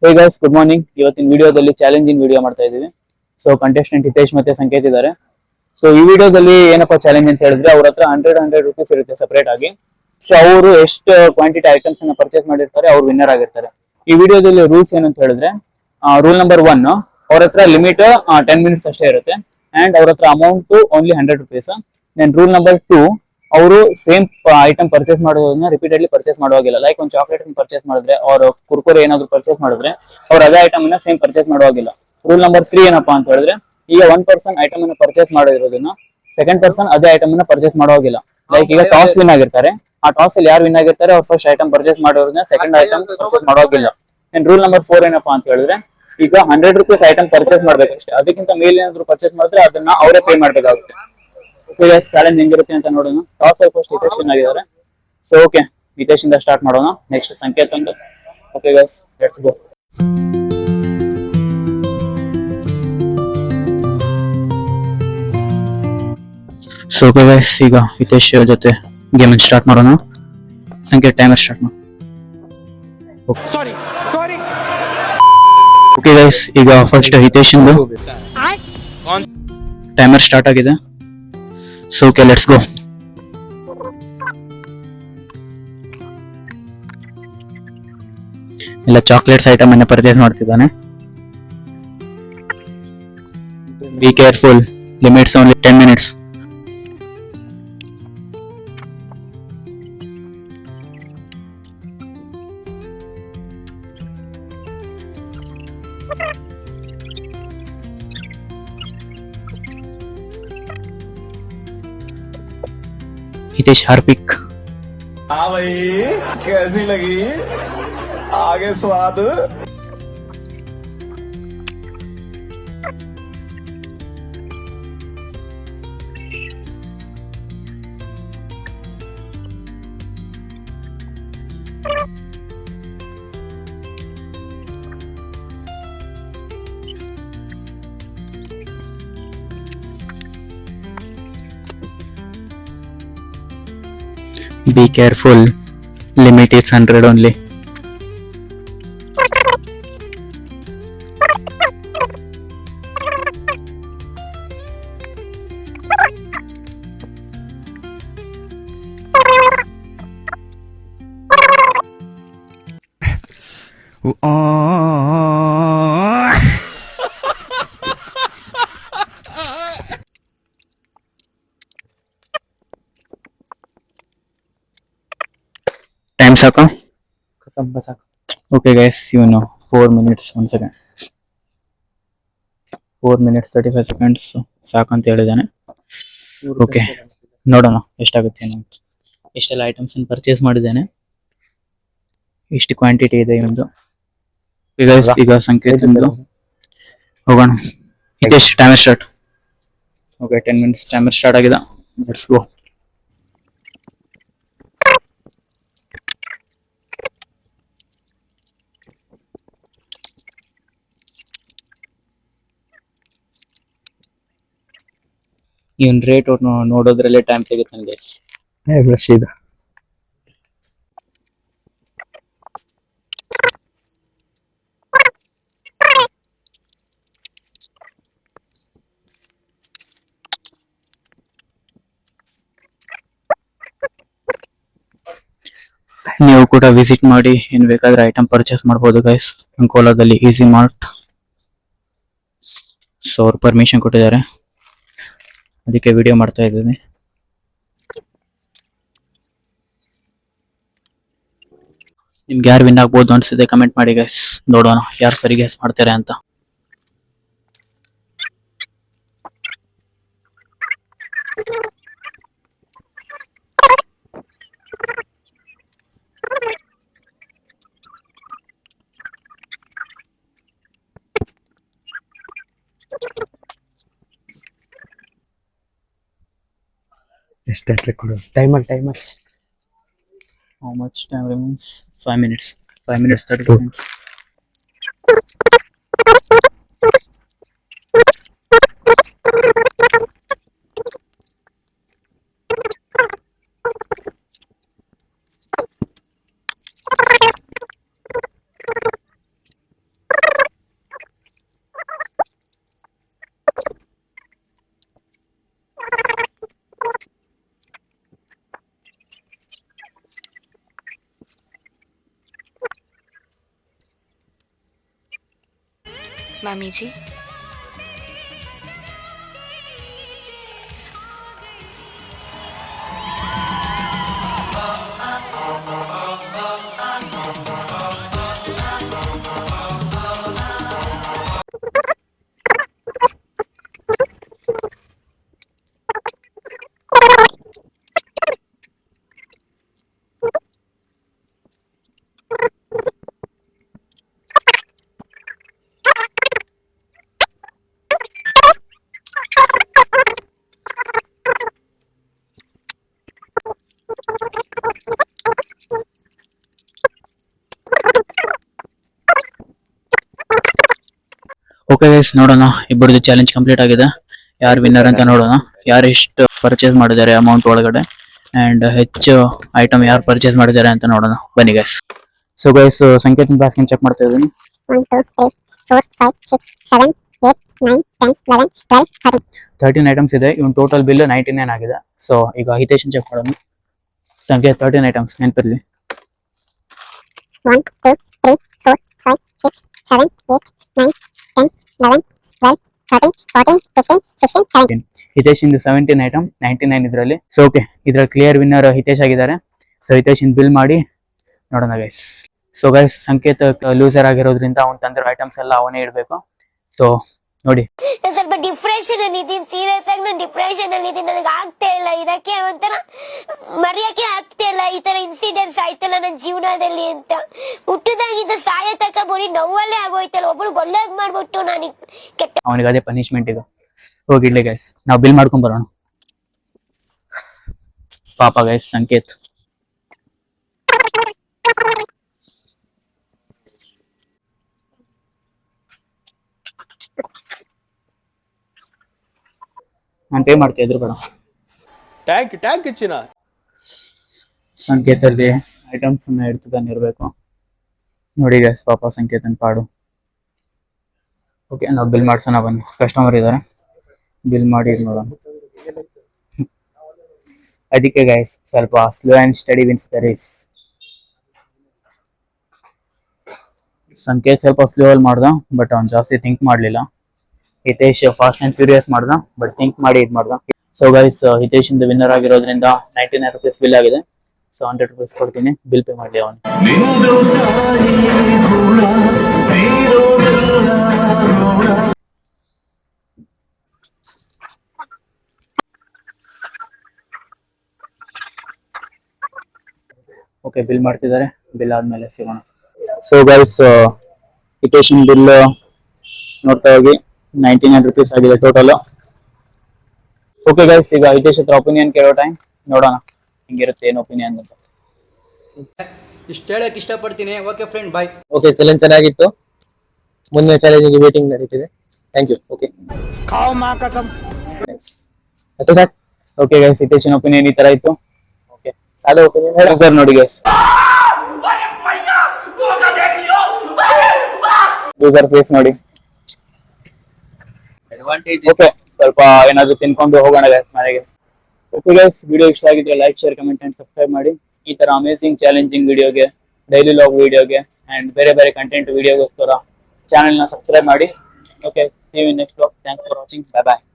Hey guys, good morning. ಇವತ್ತಿನ ವಿಡಿಯೋದಲ್ಲಿ challenging video ಮಾಡ್ತಾ ಇದೀವಿ. ಸೊ ಕಂಟೆಸ್ಟೆಂಟ್ ಹಿತೇಶ್ ಮತ್ತೆ ಸಂಕೇತ್ ಇದ್ದಾರೆ. ಸೊ ಈ ವಿಡಿಯೋದಲ್ಲಿ ಏನಪ್ಪಾ ಚಾಲೆಂಜ್ ಅಂತ ಹೇಳಿದ್ರೆ, ಅವ್ರ ಹತ್ರ 100 ರೂಪೀಸ್ ಇರುತ್ತೆ ಸಪರೇಟ್ ಆಗಿ. ಸೊ ಅವರು ಎಷ್ಟು ಕ್ವಾಂಟಿಟಿ ಐಟಮ್ಸ್ ಅನ್ನ ಪರ್ಚೇಸ್ ಮಾಡಿರ್ತಾರೆ ಅವ್ರು ವಿನ್ನರ್ ಆಗಿರ್ತಾರೆ. ಈ ವಿಡಿಯೋದಲ್ಲಿ ರೂಲ್ಸ್ ಏನಂತ ಹೇಳಿದ್ರೆ, ರೂಲ್ ನಂಬರ್ 1, ಅವ್ರ ಹತ್ರ ಲಿಮಿಟ್ 10 ಮಿನಿಟ್ಸ್ ಅಷ್ಟೇ ಇರುತ್ತೆ. ಅಂಡ್ ಅವ್ರ ಹತ್ರ amount only 100 rupees. Then rule number 2, ಅವರು ಸೇಮ್ ಐಟಮ್ ಪರ್ಚೇಸ್ ಮಾಡೋದನ್ನ ರಿಪೀಟೆಡ್ಲಿ ಪರ್ಚೇಸ್ ಮಾಡುವಾಗಿಲ್ಲ. ಲೈಕ್ ಒಂದು ಚಾಕ್ಲೇಟ್ ಪರ್ಚೇಸ್ ಮಾಡಿದ್ರೆ, ಅವ್ರು ಕುರ್ಕುರೆ ಏನಾದ್ರು ಪರ್ಚೇಸ್ ಮಾಡಿದ್ರೆ ಅವ್ರು ಅದೇ ಐಟಮ್ ಅನ್ನ ಸೇಮ್ ಪರ್ಚೇಸ್ ಮಾಡುವಾಗಿಲ್ಲ. ರೂಲ್ ನಂಬರ್ 3 ಏನಪ್ಪಾ ಅಂತ ಹೇಳಿದ್ರೆ, ಈಗ ಒನ್ ಪರ್ಸನ್ ಐಟಮ್ ಅನ್ನ ಪರ್ಚೇಸ್ ಮಾಡಿರೋದನ್ನ ಸೆಕೆಂಡ್ ಪರ್ಸನ್ ಅದೇ ಐಟಮ್ ಅನ್ನ ಪರ್ಚೇಸ್ ಮಾಡುವಾಗಿಲ್ಲ. ಲೈಕ್ ಈಗ ಟಾಸ್ ವಿನ್ ಆಗಿರ್ತಾರೆ, ಆ ಟಾಸ್ ಅಲ್ಲಿ ಯಾರು ವಿನ್ ಆಗಿರ್ತಾರೆ ಅವ್ರು ಫಸ್ಟ್ ಐಟಮ್ ಪರ್ಚೇಸ್ ಮಾಡೋದನ್ನ ಸೆಕೆಂಡ್ ಐಟಮ್ ಪರ್ಚೇಸ್ ಮಾಡುವಾಗಿಲ್ಲ. ಅಂಡ್ ರೂಲ್ ನಂಬರ್ 4 ಏನಪ್ಪಾ ಅಂತ ಹೇಳಿದ್ರೆ, ಈಗ 100 ರೂಪೀಸ್ ಐಟಮ್ ಪರ್ಚೇಸ್ ಮಾಡ್ಬೇಕಷ್ಟೇ. ಅದಕ್ಕಿಂತ ಮೇಲೆ ಏನಾದ್ರು ಪರ್ಚೇಸ್ ಮಾಡಿದ್ರೆ ಅದನ್ನ ಅವರೇ ಪೇ ಮಾಡ್ಬೇಕಾಗುತ್ತೆ. ಚಾಲೆಂಜ್ ಹೆಂಗಿರುತ್ತೆ ಅಂತ ನೋಡೋಣ. ಟಾಸ್ ಅಲ್ಲಿ ಫಸ್ಟ್ ಹಿತೇಶ್ ವಿನ್ ಆಗಿದ್ದಾರೆ. ಸೊ ಓಕೆ, ಹಿತೇಶ್ ಇಂದ ಸ್ಟಾರ್ಟ್ ಮಾಡೋಣ. ನೆಕ್ಸ್ಟ್ ಸಂಕೇತ್ ಅಂತ. Okay guys, let's go. So guys, ಈಗ ಹಿತೇಶ್ ಜೊತೆ ಗೇಮ್ ಸ್ಟಾರ್ಟ್ ಮಾಡೋಣ. ಸಂಕೇತ್ ಟೈಮರ್ ಸ್ಟಾರ್ಟ್ ಮಾಡಿ. ಓಕೆ ಗೈಸ್, ಈಗ ಫಸ್ಟ್ ಹಿತೇಶ್ ಇಂದು ಟೈಮರ್ ಸ್ಟಾರ್ಟ್ ಆಗಿದೆ. So okay, let's go. ಎಲ್ಲ ಚಾಕ್ಲೇಟ್ಸ್ ಐಟಮ್ ಅನ್ನ ಪರ್ಚೇಸ್ ಮಾಡ್ತಿದ್ದಾನೆ. Be careful, limits only 10 minutes. Hitesh Harpic. हाँ भाई, कैसी लगी आगे स्वाद? Be careful, limit is 100 only. Time ಸಾಕು? Okay guys, you know 4 minutes 1 second. 4 minutes 35 seconds ಸಾಕು ಅಂತ ಹೇಳಿದಾನೆ. ಓಕೆ, ನೋಡೋಣ ಎಷ್ಟಾಗುತ್ತೆ ಅಂತ. ಎಷ್ಟೆಲ್ಲ ಐಟಮ್ಸ್ ಅನ್ನು ಪರ್ಚೇಸ್ ಮಾಡಿದ್ದೇನೆ, ಎಷ್ಟು ಕ್ವಾಂಟಿಟಿ ಇದೆ ಇವೊಂದು. ಈಗ ಸಂಕೇತ್ ಹೋಗೋಣ. Hitesh timer start. Okay, 10 minutes timer start ಆಗಿದೆ. Let's go. ಇವನ್ ರೇಟ್ ನೋಡೋದ್ರಲ್ಲೇ ಟೈಮ್ ತೆಗಿತಾನೆ ಗೈಸ್. ಸೀದಾ ನೀವು ಕೂಡ ವಿಸಿಟ್ ಮಾಡಿ ಏನ್ ಬೇಕಾದ್ರೆ ಐಟಮ್ ಪರ್ಚೇಸ್ ಮಾಡಬಹುದು ಗೈಸ್. ಅಂಕೋಲಾದಲ್ಲಿ ಈಸಿ ಮಾರ್ಟ್. ಸೊ ಅವ್ರು ಪರ್ಮಿಷನ್ ಕೊಟ್ಟಿದ್ದಾರೆ, ಅದಕ್ಕೆ ವಿಡಿಯೋ ಮಾಡ್ತಾ ಇದ್ದೀನಿ. ನಿಮ್ಗೆ ಯಾರು ವಿನ್ ಆಗ್ಬೋದು ಅನ್ಸಿದೆ ಕಮೆಂಟ್ ಮಾಡಿ ಗೈಸ್. ನೋಡೋಣ ಯಾರು ಸರಿ ಗೆಸ್ ಮಾಡ್ತಾರೆ ಅಂತ. ಎಷ್ಟೈತೆ ಕೊಡು. Timer How much time remains? 5 minutes. 5 minutes 30 seconds. मामी जी ಓಕೆ ಗೈಸ್, ನೋಡೋಣ ಇಬ್ಬರದು ಚಾಲೆಂಜ್ ಕಂಪ್ಲೀಟ್ ಆಗಿದೆ. ಯಾರು ವಿನ್ನರ್ ಅಂತ ನೋಡೋಣ. ಯಾರು ಎಷ್ಟು ಪರ್ಚೇಸ್ ಮಾಡಿದ್ದಾರೆ ಅಮೌಂಟ್ ಒಳಗಡೆ ಅಂಡ್ ಹೆಚ್ಚು ಐಟಮ್ ಯಾರು ಪರ್ಚೇಸ್ ಮಾಡಿದ್ದಾರೆ ಅಂತ ನೋಡೋಣ. ಬನ್ನಿ ಗೈಸ್. ಸೊ ಗೈಸ್, ಸಂಕೇತನ ಬ್ಯಾಸ್ಕೆಟ್ ಚೆಕ್ ಮಾಡ್ತಾ ಇದ್ದೀನಿ. 1, 2, 3, 4, 5, 6, 7, 8, 9, 10, 11, 12, 13. 13 ಐಟಮ್ಸ್ ಇದೆ. ಇವನ್ ಟೋಟಲ್ ಬಿಲ್ 99 ಆಗಿದೆ. ಸೊ ಈಗ ಹಿತೇಶನ್ ಚೆಕ್ ಮಾಡೋಣ. ಸಂಖ್ಯೆ 13 ಐಟಮ್ಸ್ ನೆನಪಿರಲಿ. 1, 2, 3, 4, 5, 6, 7, 8, 9, 10, 11, 12, 13, 14, 15, 16, 17. ಹಿತೇಶ್ ಇಂದು 17 ಐಟಮ್, 99 ಇದರಲ್ಲಿ. ಸೊ ಓಕೆ, ಇದ್ರಲ್ಲಿ ಕ್ಲಿಯರ್ ವಿನ್ನರ್ ಹಿತೇಶ್ ಆಗಿದ್ದಾರೆ. ಸೊ ಹಿತೇಶ್ ಬಿಲ್ ಮಾಡಿ ನೋಡೋಣ ಗೈಸ್. ಸೊ ಗೈಸ್, ಸಂಕೇತ ಲೂಸರ್ ಆಗಿರೋದ್ರಿಂದ ಅವ್ನು ತಂದಿರೋ ಐಟಮ್ಸ್ ಎಲ್ಲ ಅವನೇ ಇಡಬೇಕು. ಸೊ ನೋಡಿ, ಸ್ವಲ್ಪ ಡಿಪ್ರೆಷನ್ ಅಲ್ಲಿ ಇದೀನಿ. ಸೀರಿಯಸ್ ಆಗಿ ನಾನು ಡಿಪ್ರೆಷನ್ ಅಲ್ಲಿ ಇದೀನಿ. ನನಗೆ ಆಗ್ತಾ ಇಲ್ಲ ಇರಕ್ಕೆ, ಒಂಥರ ಮರೆಯಕ್ಕೆ ಆಗ್ತಾ ಇಲ್ಲ. ಈ ತರ ಇನ್ಸಿಡೆಂಟ್ಸ್ ಆಯ್ತಲ್ಲ ನನ್ನ ಜೀವನದಲ್ಲಿ ಅಂತ. ಹುಟ್ಟದಾಗಿದ್ದ ಸಾಯ ತಕ ಬೋಡಿ ನೋವಲ್ಲೇ ಆಗೋಯ್ತಲ್ಲ. ಒಬ್ರು ಒಳ್ಳೇದ್ ಮಾಡ್ಬಿಟ್ಟು ನಾನು ಕೆಟ್ಟ ಅವನಿಗೆ ಅದೇ ಪನಿಷ್ಮೆಂಟ್ ಈಗ. ಹೋಗಿಡ್ಲಿ ಗೈಸ್, ನಾವು ಬಿಲ್ ಮಾಡ್ಕೊಂಡ್ ಬರೋಣ. ಪಾಪ ಗೈಸ್ ಸಂಕೇತ್. ನಾನು ಪೇ ಮಾಡ್ತೀನಿ, ಎದುರು ಬೇಡ. ಟ್ಯಾಂಕ್ ಇಚ್ಚಿನ ಸಂಕೇತಲ್ಲಿ ಐಟಮ್ಸ್ ಇಡ್ತಾನೆ ಇರಬೇಕು. ನೋಡಿ ಗೈಸ್, ಪಾಪ ಸಂಕೇತನ್ ಪಾಡು. ಓಕೆ, ನಾವು ಬಿಲ್ ಮಾಡ್ಸೋಣ. ಬನ್ನಿ, ಕಸ್ಟಮರ್ ಇದ್ದಾರೆ, ಬಿಲ್ ಮಾಡಿ ಇದು ನೋಡೋಣ. ಅದಕ್ಕೆ ಗೈಸ್ ಸ್ವಲ್ಪ slow and steady wins the race. Sanket ಸ್ವಲ್ಪ ಸ್ಲೋ ಅಲ್ಲಿ ಮಾಡ್ದ, ಬಟ್ ಅವ್ನು ಜಾಸ್ತಿ ಥಿಂಕ್ ಮಾಡಲಿಲ್ಲ. ಹಿತೇಶ್ ಫಾಸ್ಟ್ ಆ್ಯಂಡ್ ಫ್ಯೂರಿಯಸ್ ಮಾಡ್ದ, ಬಟ್ ಥಿಂಕ್ ಮಾಡಿ ಇದು ಮಾಡ್ದ. ಸೊ ಗೈಸ್, ಹಿತೇಶ್ ಇಂದ ವಿನ್ನರ್ ಆಗಿರೋದ್ರಿಂದ 99 ರುಪೀಸ್ ಬಿಲ್ ಆಗಿದೆ. ಸೊ 100 ರುಪೀಸ್ ಕೊಡ್ತೀನಿ, ಬಿಲ್ ಪೇ ಮಾಡಲಿ ಅವನು. ಓಕೆ, ಬಿಲ್ ಮಾಡ್ತಿದ್ದಾರೆ. ಬಿಲ್ ಆದ್ಮೇಲೆ ಸಿಗೋಣ. ಸೊ ಗೈಸ್, ಹಿತೇಶ್ ಬಿಲ್ ನೋಡ್ತಾ ಹೋಗಿ 99 ರುಪೀಸ್ ಆಗಿದೆ ಟೋಟಲ್. ಓಕೆ ಗೈಸ್, ಈಗ ಹಿತೇಶ್ ಹತ್ರ ಒಪಿನಿಯನ್ ಕೇಳೋ ಟೈಮ್. ನೋಡೋಣ ಹಿಂಗಿರುತ್ತೆ ಏನು ಒಪಿನಿಯನ್ ಅಂತ. ಇಷ್ಟು ಹೇಳಕ್ ಇಷ್ಟಪಡ್ತೀನಿ. Okay friend, bye. Okay, challenge ಚೆನ್ನಾಗಿತ್ತು. ಮುಂದಿನ ಚಾಲೆಂಜಿಗೆ ವೇಟಿಂಗ್ ನಡೀತಿದೆ. Thank you. ಓಕೆ, ಮತ್ತೆ ಸರ್. ಓಕೆ ಗೈಸ್, ಹಿತೇಶನ್ ಒಪಿನಿಯನ್ ಈ ತರ ಇತ್ತು. ಓಕೆ, ಸಾಲ ಒಪಿನಿಯನ್ ಸರ್ ನೋಡಿ ಗೈಸ್. ಯೂಸರ್ ಫೇಸ್ ನೋಡಿ. ಓಕೆ, ಸ್ವಲ್ಪ ಏನಾದ್ರು ತಿನ್ಕೊಂಡು ಹೋಗೋಣ ಗೈಸ್ ಮನೆಗೆ. ಓಕೆ ಗೈಸ್, ವಿಡಿಯೋ ಇಷ್ಟ ಆಗಿದ್ರೆ like, share, comment and subscribe ಮಾಡಿ. ಈ ತರ ಅಮೇಸಿಂಗ್ ಚಾಲೆಂಜಿಂಗ್ ವಿಡಿಯೋಗೆ, ಡೈಲಿ ಲಾಗ್ ವಿಡಿಯೋಗೆ ಅಂಡ್ ಬೇರೆ ಬೇರೆ ಕಂಟೆಂಟ್ ವಿಡಿಯೋಗೋಸ್ಕರ ಚಾನೆಲ್ ನ ಸಬ್ಸ್ಕ್ರೈಬ್ ಮಾಡಿ. Okay, see you in next vlog. Thanks for watching. Bye bye.